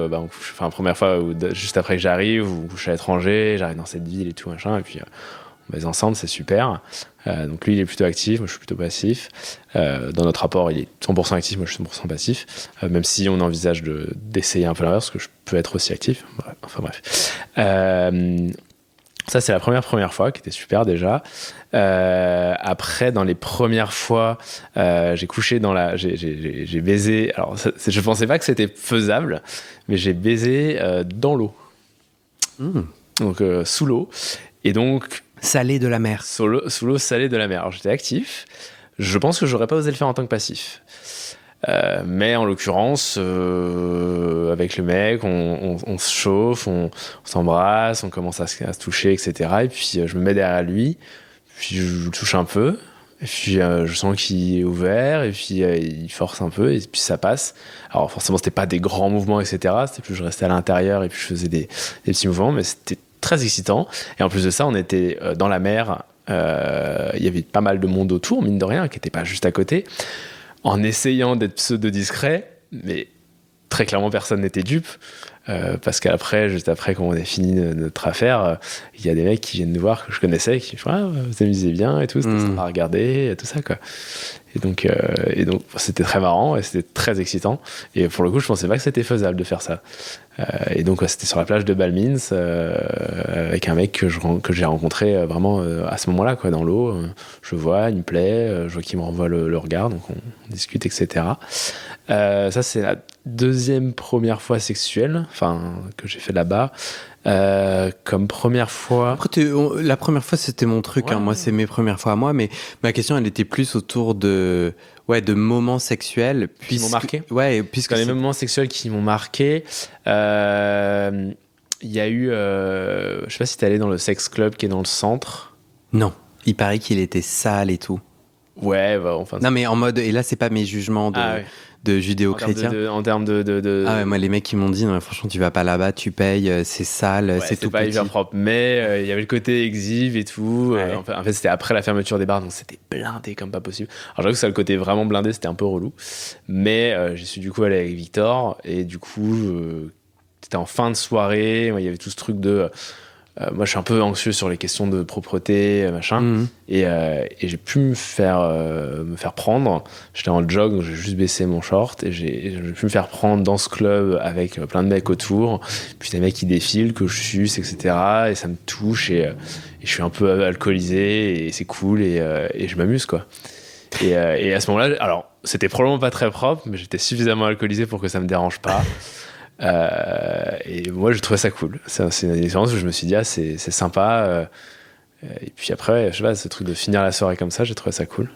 juste après que j'arrive, où je suis à l'étranger, j'arrive dans cette ville et tout, machin, et puis on baise ensemble, c'est super. Donc, lui, il est plutôt actif, moi, je suis plutôt passif. Dans notre rapport, il est 100% actif, moi, je suis 100% passif. Même si on envisage d'essayer un peu l'inverse, parce que je peux être aussi actif. Bref. Ça, c'est la première fois, qui était super déjà. Après, dans les premières fois, j'ai couché j'ai baisé. Alors, je pensais pas que c'était faisable, mais j'ai baisé dans l'eau. Donc, sous l'eau. Et donc. Salé de la mer. Sous l'eau salée de la mer. Alors, j'étais actif. Je pense que j'aurais pas osé le faire en tant que passif. Mais en l'occurrence, avec le mec, on se chauffe, on s'embrasse, on commence à se toucher, etc. Et puis je me mets derrière lui, puis je le touche un peu, et puis je sens qu'il est ouvert, et puis il force un peu, et puis ça passe. Alors forcément, c'était pas des grands mouvements, etc. C'était plus je restais à l'intérieur, et puis je faisais des petits mouvements, mais c'était très excitant. Et en plus de ça, on était dans la mer, il y avait pas mal de monde autour, mine de rien, qui n'était pas juste à côté. En essayant d'être pseudo-discret, mais très clairement personne n'était dupe, parce qu'après, juste après, quand on a fini notre affaire, il y a des mecs qui viennent nous voir que je connaissais, qui font vous amusez bien et tout, c'était sympa à regarder, et tout ça, quoi. Et donc c'était très marrant et c'était très excitant. Et pour le coup, je pensais pas que c'était faisable de faire ça. Et donc c'était sur la plage de Balmins, avec un mec que j'ai rencontré vraiment à ce moment-là, quoi, dans l'eau. Je le vois, il me plaît, je vois qu'il me renvoie le regard, donc on discute, etc. Ça, c'est la première fois sexuelle, que j'ai fait là-bas. Comme première fois. Après, la première fois, c'était mon truc. Ouais. Hein. Moi, c'est mes premières fois à moi, mais ma question, elle était plus autour de moments sexuels. Qui m'ont marqué. Ouais, puisque dans les moments sexuels qui m'ont marqué, il y a eu. Je sais pas si t'es allé dans le sex club qui est dans le centre. Non, il paraît qu'il était sale et tout. Ouais, Non, mais en mode. Et là, c'est pas mes jugements de judéo-chrétien. En termes de... Ah ouais, moi les mecs qui m'ont dit non mais franchement tu vas pas là-bas, tu payes, c'est sale, c'est tout pas petit. Hyper propre, mais il y avait le côté exhibe et tout. Ouais. En fait c'était après la fermeture des bars, donc c'était blindé comme pas possible. Alors j'avoue que ça, le côté vraiment blindé, c'était un peu relou, mais j'y suis du coup allé avec Victor, et du coup c'était en fin de soirée, il y avait tout ce truc de moi je suis un peu anxieux sur les questions de propreté, machin, et j'ai pu me faire prendre. J'étais en jog, donc j'ai juste baissé mon short, et j'ai pu me faire prendre dans ce club avec plein de mecs autour, puis des mecs qui défilent, que je suce, etc. Et ça me touche, et je suis un peu alcoolisé, et c'est cool, et je m'amuse, quoi. Et à ce moment-là, alors c'était probablement pas très propre, mais j'étais suffisamment alcoolisé pour que ça me dérange pas. Et moi je trouvais ça cool. C'est une expérience où je me suis dit c'est sympa, et puis après je sais pas, ce truc de finir la soirée comme ça, j'ai trouvé ça cool.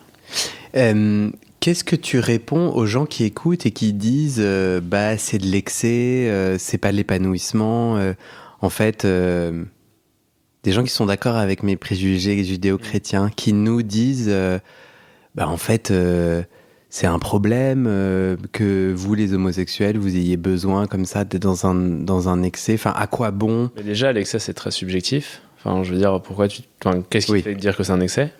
Qu'est-ce que tu réponds aux gens qui écoutent et qui disent c'est de l'excès, c'est pas l'épanouissement, en fait des gens qui sont d'accord avec mes préjugés judéo-chrétiens, qui nous disent en fait c'est un problème que vous, les homosexuels, vous ayez besoin comme ça d'être dans un excès. Enfin, à quoi bon ? Mais déjà, l'excès, c'est très subjectif. Enfin, je veux dire, qu'est-ce qui te fait dire que c'est un excès ?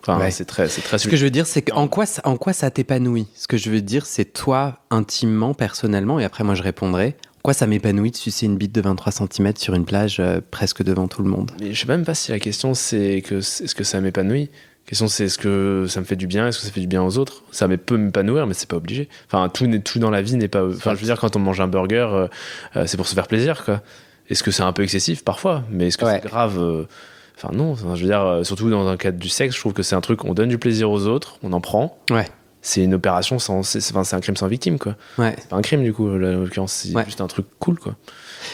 Enfin, c'est très subjectif. Ce que je veux dire, c'est qu'en quoi ça t'épanouit ? Ce que je veux dire, c'est toi, intimement, personnellement, et après, moi, je répondrai. Quoi, ça m'épanouit de sucer une bite de 23 cm sur une plage presque devant tout le monde ? Mais je sais même pas si la question, c'est est-ce que ça m'épanouit ? La question, c'est est-ce que ça me fait du bien ? Est-ce que ça fait du bien aux autres ? Ça peut m'épanouir, mais c'est pas obligé. Enfin, tout dans la vie n'est pas... Enfin, je veux dire, quand on mange un burger, c'est pour se faire plaisir, quoi. Est-ce que c'est un peu excessif ? Parfois. Mais est-ce que c'est grave ? Enfin, non. Enfin, je veux dire, surtout dans un cadre du sexe, je trouve que c'est un truc... On donne du plaisir aux autres, on en prend. Ouais. C'est une opération c'est un crime sans victime, quoi. Ouais. C'est pas un crime, du coup, en l'occurrence. C'est juste un truc cool, quoi.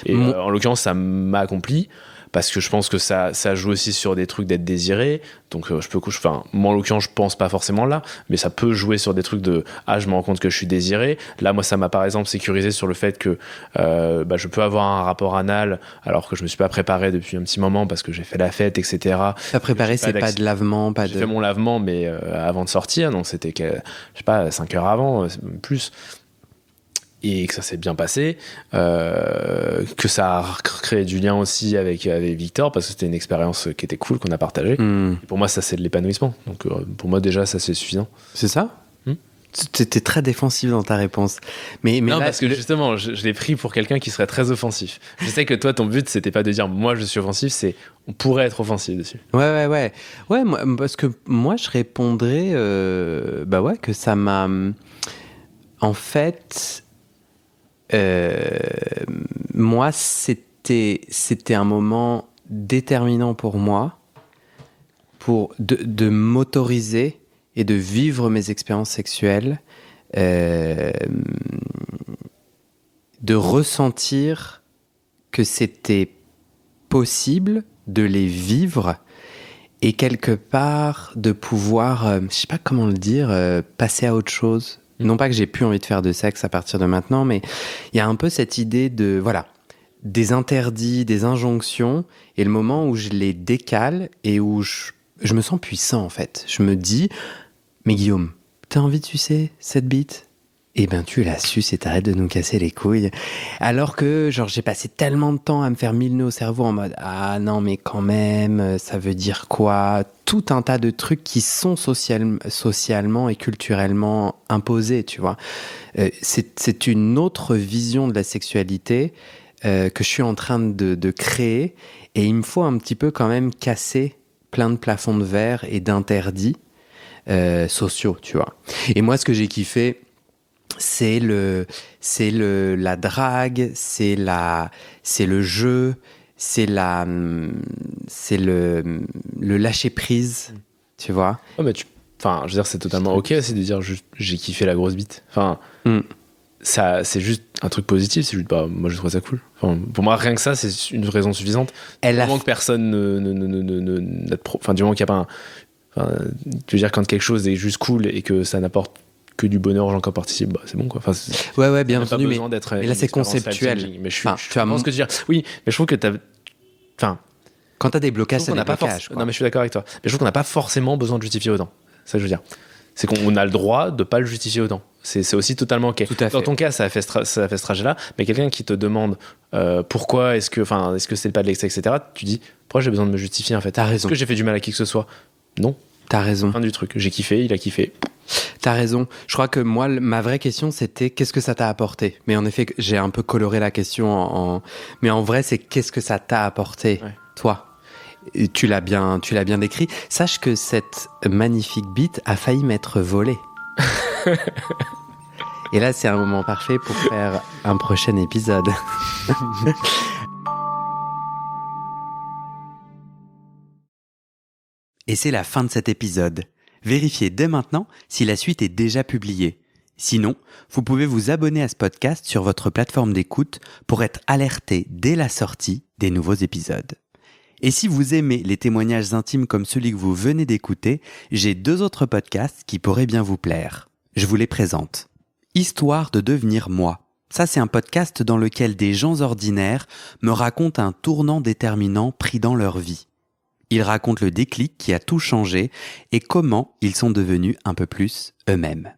Et en l'occurrence, ça m'a accompli. Parce que je pense que ça joue aussi sur des trucs d'être désiré. Donc moi en l'occurrence je pense pas forcément là, mais ça peut jouer sur des trucs de je me rends compte que je suis désiré. Là moi ça m'a par exemple sécurisé sur le fait que je peux avoir un rapport anal alors que je me suis pas préparé depuis un petit moment parce que j'ai fait la fête, etc. T'as préparé, c'est pas de lavement, j'ai fait mon lavement, mais avant de sortir, donc c'était je sais pas 5 heures avant, plus. Et que ça s'est bien passé, que ça a créé du lien aussi avec Victor, parce que c'était une expérience qui était cool, qu'on a partagée. Pour moi, ça, c'est de l'épanouissement. Donc, pour moi, déjà, ça, c'est suffisant. C'est ça ? T'étais très défensif dans ta réponse. Mais non, là, parce que justement, je l'ai pris pour quelqu'un qui serait très offensif. Je sais que toi, ton but, c'était pas de dire moi je suis offensif, c'est on pourrait être offensif dessus. Ouais. Ouais, parce que moi, je répondrais que ça m'a. En fait, moi, c'était un moment déterminant pour moi de m'autoriser et de vivre mes expériences sexuelles, de ressentir que c'était possible de les vivre et quelque part de pouvoir, je sais pas comment le dire, passer à autre chose. Non pas que j'ai plus envie de faire de sexe à partir de maintenant, mais il y a un peu cette idée de, voilà, des interdits, des injonctions, et le moment où je les décale et où je me sens puissant en fait. Je me dis, mais Guillaume, t'as envie de sucer cette bite ? Eh ben tu la suces et t'arrêtes de nous casser les couilles. Alors que genre j'ai passé tellement de temps à me faire mille nœuds au cerveau en mode ah non mais quand même ça veut dire quoi ? Tout un tas de trucs qui sont socialement et culturellement imposés, tu vois. C'est une autre vision de la sexualité que je suis en train de créer, et il me faut un petit peu quand même casser plein de plafonds de verre et d'interdits sociaux, tu vois. Et moi ce que j'ai kiffé, c'est la drague, c'est le jeu, c'est le lâcher prise, tu vois. Ouais, mais enfin, je veux dire, c'est totalement ok aussi de dire juste j'ai kiffé la grosse bite. Enfin, ça, c'est juste un truc positif. C'est juste, bah, moi, je trouve ça cool. Enfin, pour moi, rien que ça, c'est une raison suffisante. Du moment que personne enfin, du moment qu'il n'y a pas un. Enfin, tu veux dire, quand quelque chose est juste cool et que ça n'apporte que du bonheur aux gens qui en participent, bah, c'est bon, quoi. Enfin, ouais, bien entendu, mais là, c'est conceptuel. Mais je comprends ce que tu veux dire. Oui, mais je trouve que enfin, quand t'as des blocages, c'est des blocages. Non, mais je suis d'accord avec toi. Mais je trouve qu'on n'a pas forcément besoin de justifier autant. C'est ça que je veux dire. C'est qu'on a le droit de pas le justifier autant. C'est aussi totalement ok. Dans ton cas, ça a fait ce trajet-là, mais quelqu'un qui te demande pourquoi est-ce que c'est pas de l'excès, etc., tu dis pourquoi j'ai besoin de me justifier en fait. T'as raison. Est-ce que j'ai fait du mal à qui que ce soit ? Non. T'as raison. Fin du truc. J'ai kiffé, il a kiffé. T'as raison. Je crois que moi, ma vraie question, c'était qu'est-ce que ça t'a apporté ? Mais en effet, j'ai un peu coloré la question mais en vrai, c'est qu'est-ce que ça t'a apporté, toi ? Et tu l'as bien décrit. Sache que cette magnifique bite a failli m'être volée. Et là, c'est un moment parfait pour faire un prochain épisode. Et c'est la fin de cet épisode. Vérifiez dès maintenant si la suite est déjà publiée. Sinon, vous pouvez vous abonner à ce podcast sur votre plateforme d'écoute pour être alerté dès la sortie des nouveaux épisodes. Et si vous aimez les témoignages intimes comme celui que vous venez d'écouter, j'ai 2 autres podcasts qui pourraient bien vous plaire. Je vous les présente. Histoire de devenir moi. Ça, c'est un podcast dans lequel des gens ordinaires me racontent un tournant déterminant pris dans leur vie. Ils racontent le déclic qui a tout changé et comment ils sont devenus un peu plus eux-mêmes.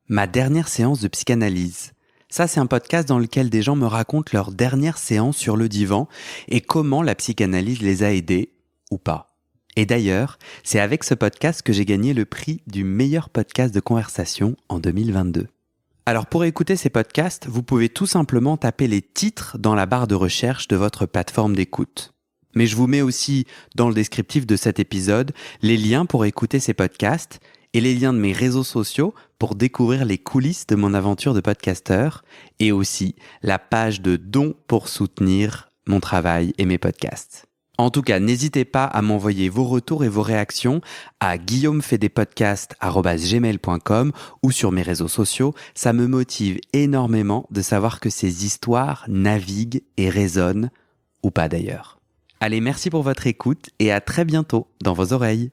Ma dernière séance de psychanalyse. Ça, c'est un podcast dans lequel des gens me racontent leur dernière séance sur le divan et comment la psychanalyse les a aidés, ou pas. Et d'ailleurs, c'est avec ce podcast que j'ai gagné le prix du meilleur podcast de conversation en 2022. Alors pour écouter ces podcasts, vous pouvez tout simplement taper les titres dans la barre de recherche de votre plateforme d'écoute. Mais je vous mets aussi dans le descriptif de cet épisode les liens pour écouter ces podcasts et les liens de mes réseaux sociaux pour découvrir les coulisses de mon aventure de podcasteur et aussi la page de dons pour soutenir mon travail et mes podcasts. En tout cas, n'hésitez pas à m'envoyer vos retours et vos réactions à guillaumefetdespodcasts@gmail.com ou sur mes réseaux sociaux. Ça me motive énormément de savoir que ces histoires naviguent et résonnent, ou pas d'ailleurs. Allez, merci pour votre écoute et à très bientôt dans vos oreilles.